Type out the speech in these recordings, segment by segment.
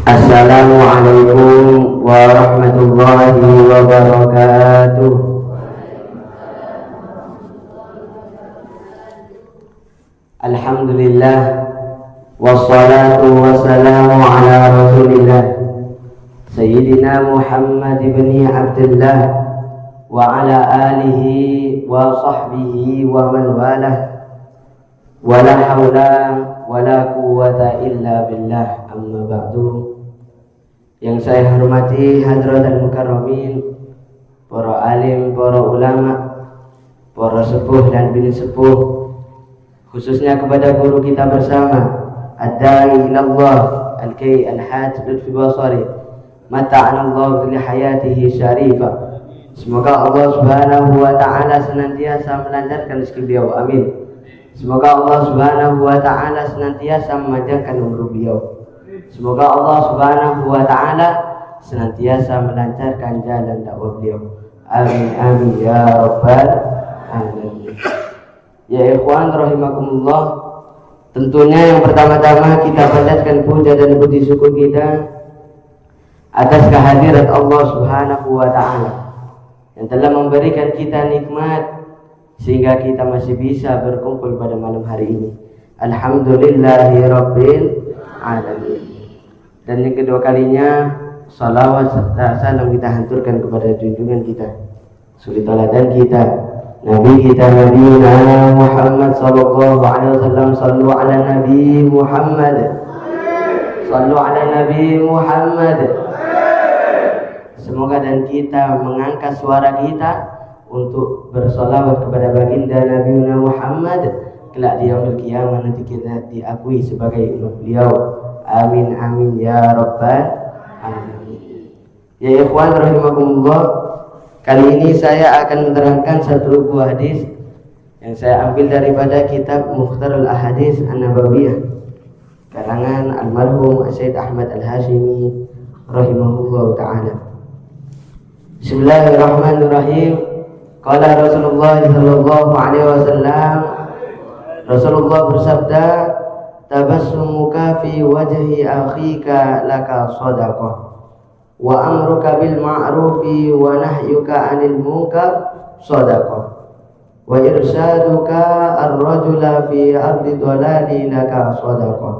Assalamualaikum warahmatullahi wabarakatuh. Alhamdulillah, wassalatu wassalamu ala rasulillah Sayyidina Muhammad ibn Abdullah wa ala alihi wa sahbihi wa man walah, wala hawla wala quwwata illa billah, amma ba'du. Yang saya hormati hadratul mukarramin, para alim, para ulama, para sepuh dan bini sepuh, khususnya kepada guru kita bersama ad-da'i ilallah al-kay al-haj lutfi basari mata'anallahu li hayatihi syarifah. Semoga Allah subhanahu wa ta'ala senantiasa melancarkan rezeki beliau, amin. Semoga Allah subhanahu wa ta'ala senantiasa memanjangkan umur beliau. Semoga Allah subhanahu wa ta'ala senantiasa melancarkan jalan dakwah beliau, amin amin ya rabbal alamin. Ya ikhwan rahimakumullah, tentunya yang pertama-tama kita panjatkan puja dan puji syukur kita atas kehadirat Allah subhanahu wa ta'ala yang telah memberikan kita nikmat sehingga kita masih bisa berkumpul pada malam hari ini. Alhamdulillahi rabbil alamin. Dan yang kedua kalinya, salawat serta salam kita hanturkan kepada junjungan kita, suri teladan kita, Nabi kita, Nabi Muhammad sallallahu alaihi wasallam. Sallu ala Nabi Muhammad, sallu ala Nabi Muhammad. Semoga dan kita mengangkat suara kita untuk bersolawat kepada baginda Nabi Muhammad kelak di yaumil qiyamah, nanti kita diakui sebagai umat beliau, amin amin ya rabbal alamin. Ya ikhwan rahimakumullah, kali ini saya akan menerangkan satu buah hadis yang saya ambil daripada kitab Mukhtarul Ahadits An-Nabawiyah karangan almarhum Syekh Ahmad Al-Hashimi rahimahullah ta'ala. Bismillahirrahmanirrahim. Qala Rasulullah sallallahu alaihi wasallam, Rasulullah bersabda, tabassumuka fi wajhi akhika laka shadaqah, wa amruka bil ma'rufi wa nahyuka 'anil munkar shadaqah, wa irshaduka ar-rajula fi ardi dhalali laka shadaqah,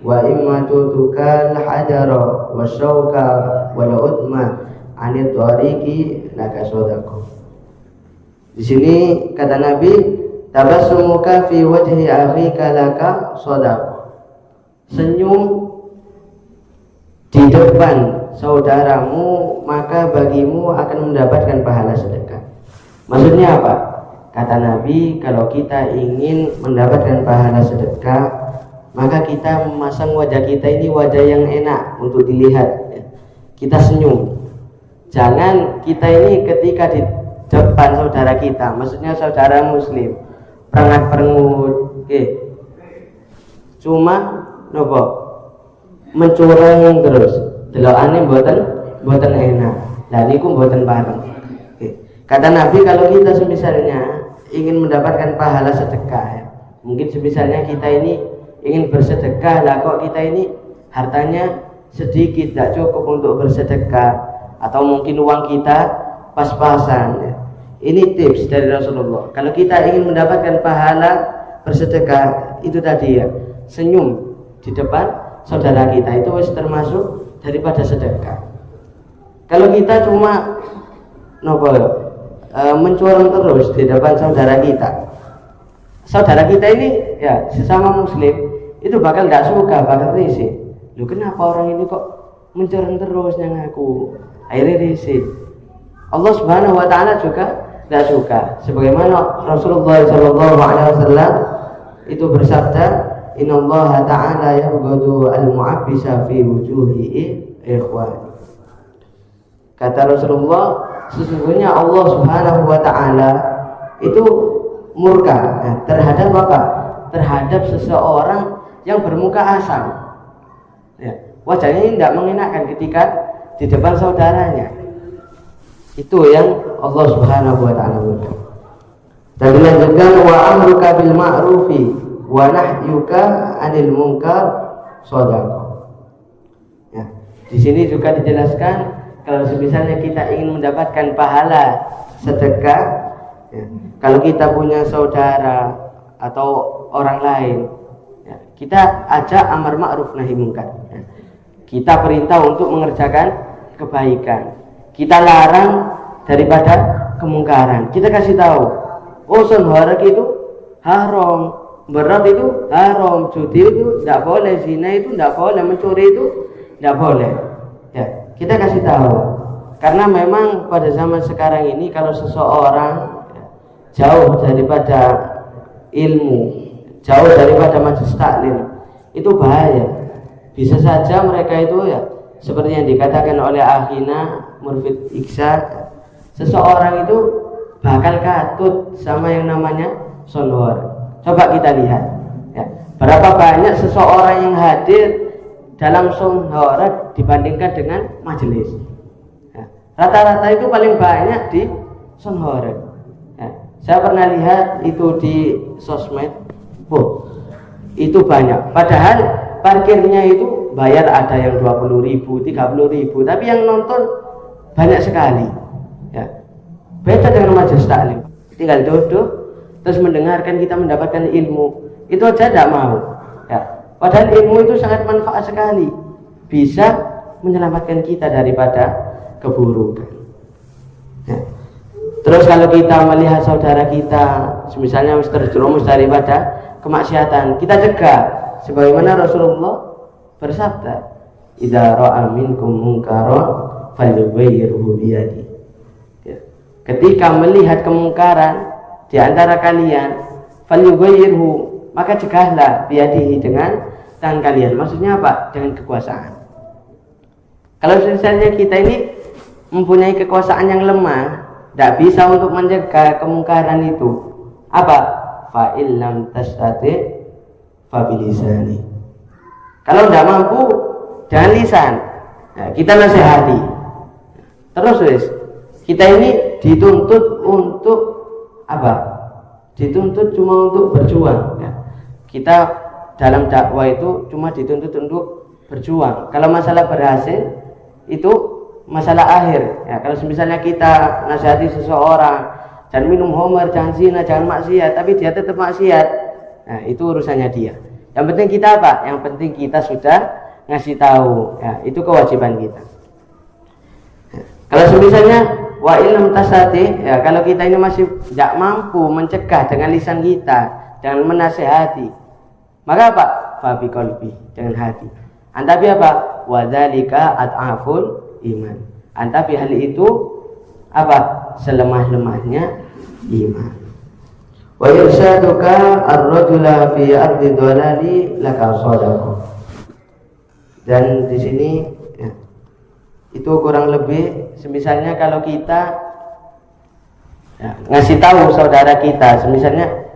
wa immatuka al-hajara wa syauka wal udma 'anil tariqi laka shadaqah. Di sini kata Nabi, tabassumuka fi wajhi akhika laka shadaqah. Senyum di depan saudaramu maka bagimu akan mendapatkan pahala sedekah. Maksudnya apa? Kata Nabi, kalau kita ingin mendapatkan pahala sedekah, maka kita memasang wajah kita ini wajah yang enak untuk dilihat. Kita senyum. Jangan kita ini ketika di depan saudara kita, maksudnya saudara muslim, perangat-perengut, cuma nopo mencurang terus, delokane mboten enak. Lah niku mboten bareng. Kata Nabi, kalau kita semisalnya ingin mendapatkan pahala sedekah, mungkin semisalnya kita ini ingin bersedekah, lah kok kita ini hartanya sedikit, tidak cukup untuk bersedekah, atau mungkin uang kita pas-pasan. Ini tips dari Rasulullah. Kalau kita ingin mendapatkan pahala bersedekah, itu tadi ya, senyum di depan saudara kita, itu termasuk daripada sedekah. Kalau kita cuma mencurang terus di depan saudara kita ini ya sesama muslim, itu bakal tidak suka, bakal risih. Loh, kenapa orang ini kok mencurang terus yang aku? Akhirnya risih. Allah subhanahu wa ta'ala juga tidak suka. Sebagaimana Rasulullah sallallahu alaihi wasallam itu bersabda, innallaha ta'ala yabghadu al-mu'abbisa fi wujuhi ikhwani. Kata Rasulullah, sesungguhnya Allah subhanahu wa ta'ala itu murka terhadap apa? Terhadap seseorang yang bermuka asam. Wajahnya ini tidak mengenakan ketika di depan saudaranya. Itu yang Allah subhanahu wa ta'ala murka. Dan dilanjutkan, wa amruka bil ma'rufi wa nahyuka 'anil munkar shadaqah. Ya. Di sini juga dijelaskan kalau misalnya kita ingin mendapatkan pahala sedekah, ya, kalau kita punya saudara atau orang lain, ya, kita ajak amar ma'ruf nahi munkar. Ya. Kita perintah untuk mengerjakan kebaikan. Kita larang daripada kemungkaran. Kita kasih tahu, oh sonharak itu haram, berat itu haram, judi itu tidak boleh, zina itu tidak boleh, mencuri itu tidak boleh. Ya, kita kasih tahu. Karena memang pada zaman sekarang ini kalau seseorang jauh daripada ilmu, jauh daripada majelis taklim, itu bahaya. Bisa saja mereka itu ya seperti yang dikatakan oleh Akhina Murfid Iksa, seseorang itu bakal katut sama yang namanya sonhor. Coba kita lihat ya, berapa banyak seseorang yang hadir dalam sonhor dibandingkan dengan majelis. Ya, rata-rata itu paling banyak di sonhor. Ya, saya pernah lihat itu di sosmed, itu banyak. Padahal parkirnya itu bayar ada yang 20.000, 30.000, tapi yang nonton banyak sekali. Ya, beda dengan majelis taklim. Tinggal duduk terus mendengarkan, kita mendapatkan ilmu. Itu aja tidak mau. Ya, padahal ilmu itu sangat manfaat sekali, bisa menyelamatkan kita daripada keburukan. Ya. Terus kalau kita melihat saudara kita, misalnya terjerumus daripada kemaksiatan, kita cegah. Sebagaimana Rasulullah bersabda, "Idza ra'a minkum munkaran falyughayyirhu biyadi." Ya. Ketika melihat kemungkaran di antara kalian, falyughayyirhu, maka cegahlah biyadihi, dengan tangan kalian. Maksudnya apa? Dengan kekuasaan. Kalau misalnya kita ini mempunyai kekuasaan yang lemah, tidak bisa untuk mencegah kemungkaran itu, apa? Fa illam tastati fa bilisani. Kalau tidak mampu, dengan lisan. Nah, kita nasihati. Terus kita ini dituntut untuk apa? Dituntut cuma untuk berjuang. Ya. Kita dalam dakwah itu cuma dituntut untuk berjuang. Kalau masalah berhasil itu masalah akhir. Ya, kalau misalnya kita nasihati seseorang, jangan minum homer, jangan zina, jangan maksiat, tapi dia tetap maksiat, nah itu urusannya dia. Yang penting kita apa? Yang penting kita sudah ngasih tahu. Ya, itu kewajiban kita. Ya, kalau misalnya wa ilm tasati, ya kalau kita ini masih tidak mampu mencegah dengan lisan kita, dengan menasehati, maka apa? Fa bi qalbi, dengan hati. Antapi apa? Wa dzalika at'aful iman. Antapi hal itu apa? Selemah-lemahnya iman. Wa irsaduka ar-rajula fi ardi dhalali laka shadaqah. Dan di sini ya, itu kurang lebih semisalnya kalau kita ya, ngasih tahu saudara kita, semisalnya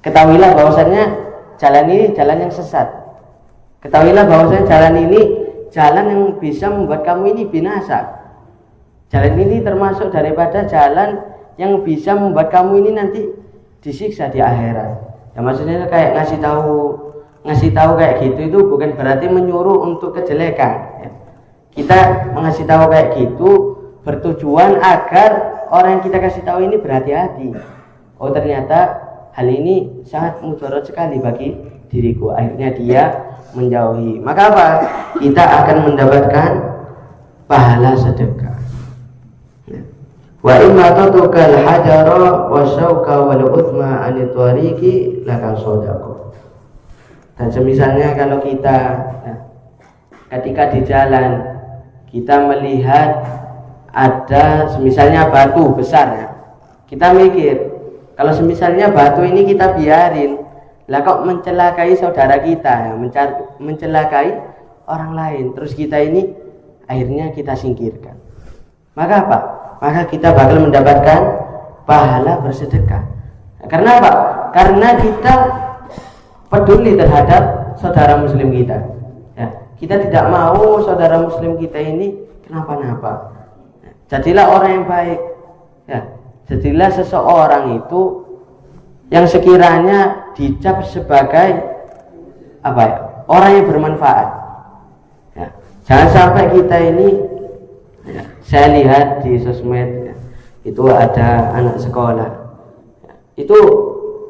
ketahuilah bahwasannya jalan ini jalan yang sesat. Ketahuilah bahwasannya jalan ini jalan yang bisa membuat kamu ini binasa. Jalan ini termasuk daripada jalan yang bisa membuat kamu ini nanti disiksa di akhirat. Ya maksudnya kayak ngasih tahu kayak gitu itu bukan berarti menyuruh untuk kejelekan. Ya. Kita mengasih tahu kayak gitu bertujuan agar orang yang kita kasih tahu ini berhati-hati. Oh ternyata hal ini sangat mudarat sekali bagi diriku. Akhirnya dia menjauhi. Maka apa? Kita akan mendapatkan pahala sedekah. Wa imma tatukal hajara wa syauka wal uthma anit tariqi laka shadaqah. Dan semisalnya kalau kita ketika di jalan kita melihat ada semisalnya batu besar ya, kita mikir kalau semisalnya batu ini kita biarin, lah kok mencelakai saudara kita ya, mencelakai orang lain, terus kita ini akhirnya kita singkirkan, maka apa? Maka kita bakal mendapatkan pahala bersedekah. Karena apa? Karena kita peduli terhadap saudara muslim kita. Ya, kita tidak mau saudara muslim kita ini kenapa-napa. Jadilah orang yang baik. Ya, jadilah seseorang itu yang sekiranya dicap sebagai apa ya? Orang yang bermanfaat. Ya, Jangan sampai kita ini, saya lihat di sosmed itu ada anak sekolah itu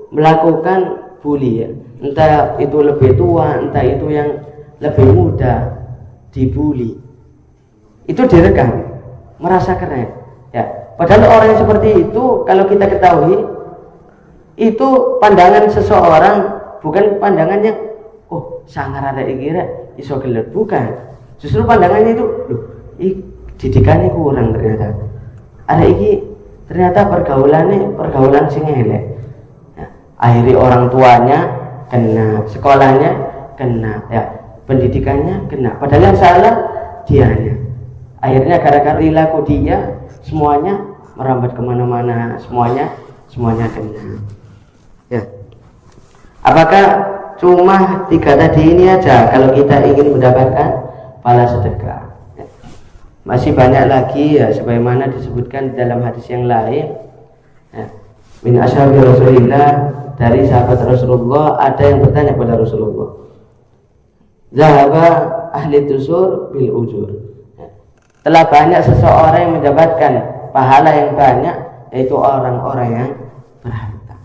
melakukan bully ya, entah itu lebih tua, entah itu yang lebih muda dibully, itu direkam, merasa keren ya. Padahal orang yang seperti itu kalau kita ketahui itu pandangan seseorang bukan pandangan yang oh sangar ada ikira iso gelet, bukan. Justru pandangannya itu loh, didikannya kurang ternyata. Ada iki ternyata pergaulan sing elek. Ya, akhirnya orang tuanya kena, sekolahnya kena, ya, pendidikannya kena. Padahal yang salah dianya. Akhirnya gara-gara perilaku dia semuanya merambat kemana-mana, semuanya kena. Ya. Apakah cuma 3 tadi ini aja kalau kita ingin mendapatkan pahala sedekah? Ya. Masih banyak lagi ya, sebagaimana disebutkan dalam hadis yang lain. Ya. Min ashabi Rasulillah, dari sahabat Rasulullah ada yang bertanya kepada Rasulullah, zahaba ahli tusur bil ujur. Ya. Telah banyak seseorang yang mendapatkan pahala yang banyak, yaitu orang-orang yang berharta.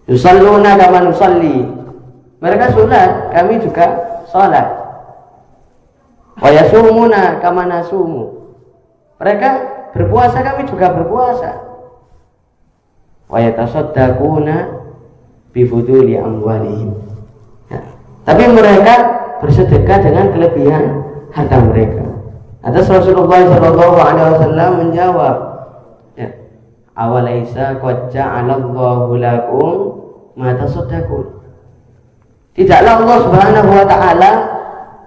Yusalluna kama nusalli, mereka sholat, kami juga sholat. Wa yasumuna kama nasumu, mereka berpuasa, kami juga berpuasa. Wa yatasaddaquna bi fuduli amwalihim, ya. Tapi mereka bersedekah dengan kelebihan harta mereka. Atas Rasulullah SAW menjawab, ya, awalaisa qad ja'alallahu lakum ma tasaddaqun, tidaklah Allah Subhanahu wa taala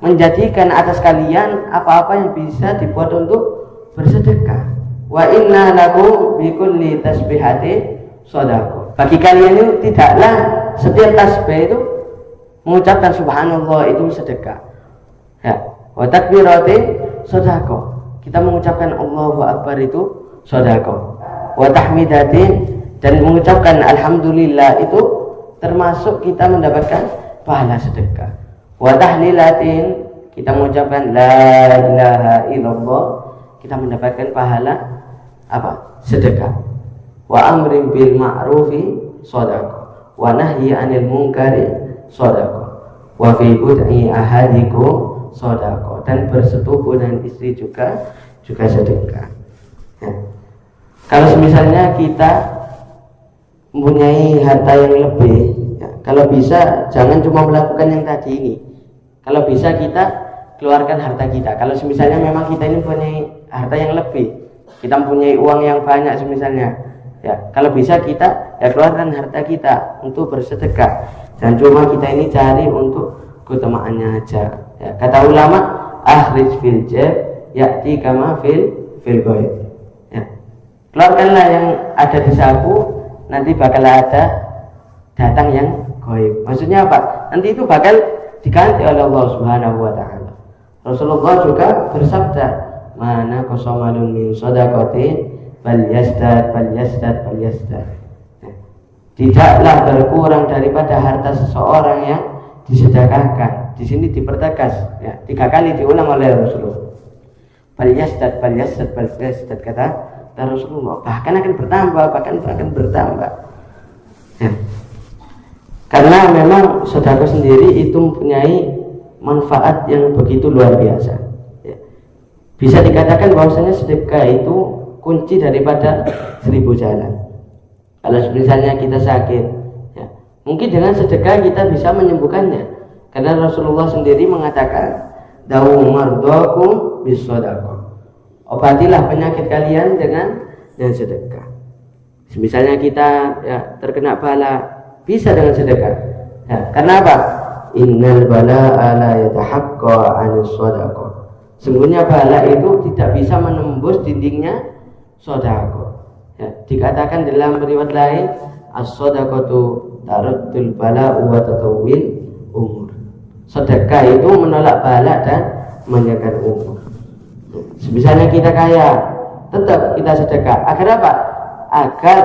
menjadikan atas kalian apa-apa yang bisa dibuat untuk bersedekah. Wa inna lakum bi kulli tasbihati shadaqah, bagi kalian itu tidaklah setiap tasbih itu mengucapkan subhanallah itu sedekah, ya. Wa takbirati shadaqah, kita mengucapkan Allahu akbar itu shadaqah. Wa tahmidatin, dan mengucapkan alhamdulillah itu termasuk kita mendapatkan pahala sedekah. Wa tahlilatin, kita mengucapkan la ilaha illallah, kita mendapatkan pahala apa? Sedekah. Wa amrin bil ma'rufi shadaqah, wa nahyi 'anil munkari shadaqah, wa fi bud'i ahadikum shadaqah, dan bersetubuh dengan istri juga sedekah. Ya. Kalau misalnya kita mempunyai harta yang lebih, ya, kalau bisa jangan cuma melakukan yang tadi ini. Kalau bisa kita keluarkan harta kita. Kalau misalnya memang kita ini punya harta yang lebih, kita mempunyai uang yang banyak misalnya, ya, kalau bisa kita ya keluarkan harta kita untuk bersedekah. Jangan cuma kita ini cari untuk keutamaannya aja. Ya, kata ulama, akhrij fil jab ya'ti kama fil ghaib. Ya. Keluarkanlah yang ada di saku, nanti bakal ada datang yang ghaib. Maksudnya apa? Nanti itu bakal diganti oleh Allah Subhanahu wa taala. Rasulullah juga bersabda, mana qasamalun min shadaqatin bal yasdad. Tidaklah berkurang daripada harta seseorang yang disedekahkan. Di sini dipertegas, ya, 3 kali diulang oleh Rasulullah. Bal yasdad kata Rasulullah, bahkan akan bertambah. Ya. Karena memang sedekah sendiri itu mempunyai manfaat yang begitu luar biasa. Ya. Bisa dikatakan bahwasanya sedekah itu kunci daripada 1000 jalan. Kalau misalnya kita sakit, ya, mungkin dengan sedekah kita bisa menyembuhkannya. Karena Rasulullah sendiri mengatakan, dawu mardakum bis shadaqah, obatilah penyakit kalian dengan sedekah. Misalnya kita ya, terkena bala, bisa dengan sedekah. Ya, karena apa? Innal bala'a la yatahaqqa 'anis shadaqah. Sungguhnya bala itu tidak bisa menembus dindingnya sedekah. Ya, dikatakan dalam riwayat lain, as-shadaqatu taruddul bala'u wa tatawwil umur. Sedekah itu menolak bala dan menyegel umur. Misalnya kita kaya, tetap kita sedekah. Agar apa? Agar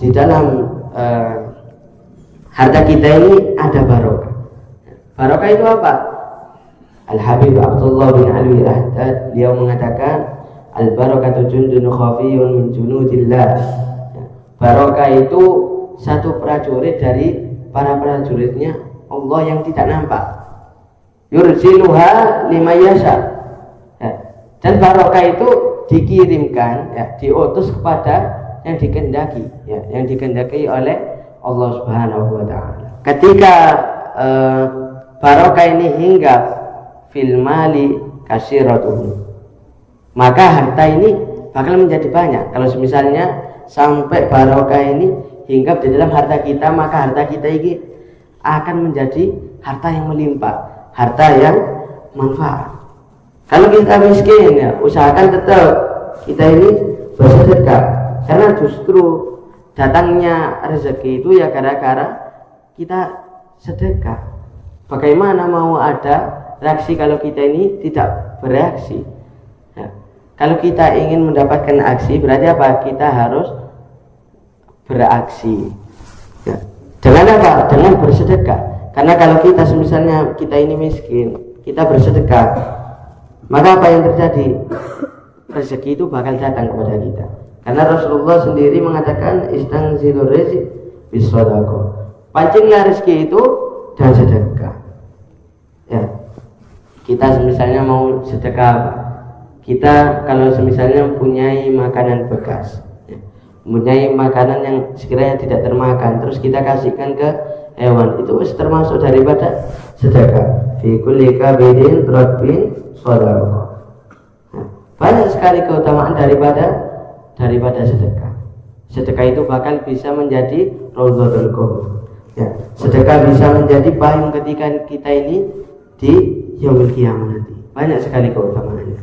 di dalam harta kita ini ada barokah. Barokah itu apa? Al-Habib Abdullah bin Alwi Al-Haddad, beliau mengatakan al-barakatu jundun khafiyun min junudillah. Barokah itu satu prajurit dari para prajuritnya Allah yang tidak nampak. Yursiluha limayasha. Dan barokah itu dikirimkan, diutus kepada yang dikehendaki, yang dikehendaki oleh Allah Subhanahu wa taala. Ketika barokah ini hinggap fil mali kasiratuhu, maka harta ini bakal menjadi banyak. Kalau misalnya sampai barokah ini hinggap di dalam harta kita, maka harta kita ini akan menjadi harta yang melimpah, harta yang manfaat. Kalau kita miskin, usahakan tetap kita ini bersedekah, karena justru datangnya rezeki itu ya gara-gara kita sedekah. Bagaimana mau ada reaksi kalau kita ini tidak bereaksi? Kalau kita ingin mendapatkan aksi, berarti apa? Kita harus beraksi. Dengan apa? Dengan bersedekah. Karena kalau kita misalnya kita ini miskin, kita bersedekah, maka apa yang terjadi? Rezeki itu bakal datang kepada kita. Karena Rasulullah sendiri mengatakan istangzilur rizq bisodaqah. Pancinglah rezeki itu dan sedekah. Kita misalnya mau sedekah apa? Kita kalau misalnya mempunyai makanan bekas, mempunyai makanan yang sekiranya tidak termakan, terus kita kasihkan ke hewan, itu termasuk daripada sedekah. Fi kulli kabidin rabbin shadaqah. Banyak sekali keutamaan daripada sedekah. Sedekah itu bakal bisa menjadi raudhatul qulub. Sedekah bisa menjadi payung ketika kita ini di yaumil qiyamah nanti. Banyak sekali keutamaannya.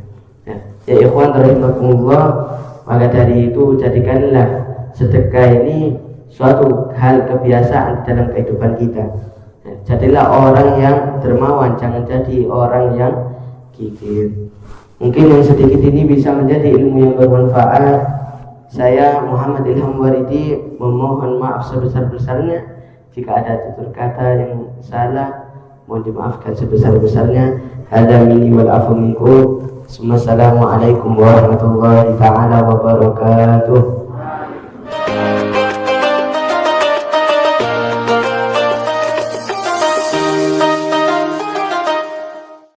Ya ikhwan rahimakumullah, maka dari itu jadikanlah sedekah ini suatu hal kebiasaan dalam kehidupan kita. Jadilah orang yang dermawan, jangan jadi orang yang gigih. Mungkin yang sedikit ini bisa menjadi ilmu yang bermanfaat. Saya Muhammad Ilham Waridi memohon maaf sebesar-besarnya jika ada tutur kata yang salah, mohon dimaafkan sebesar-besarnya. Hadza minni wal afu minkum. Assalamualaikum warahmatullahi taala wabarakatuh.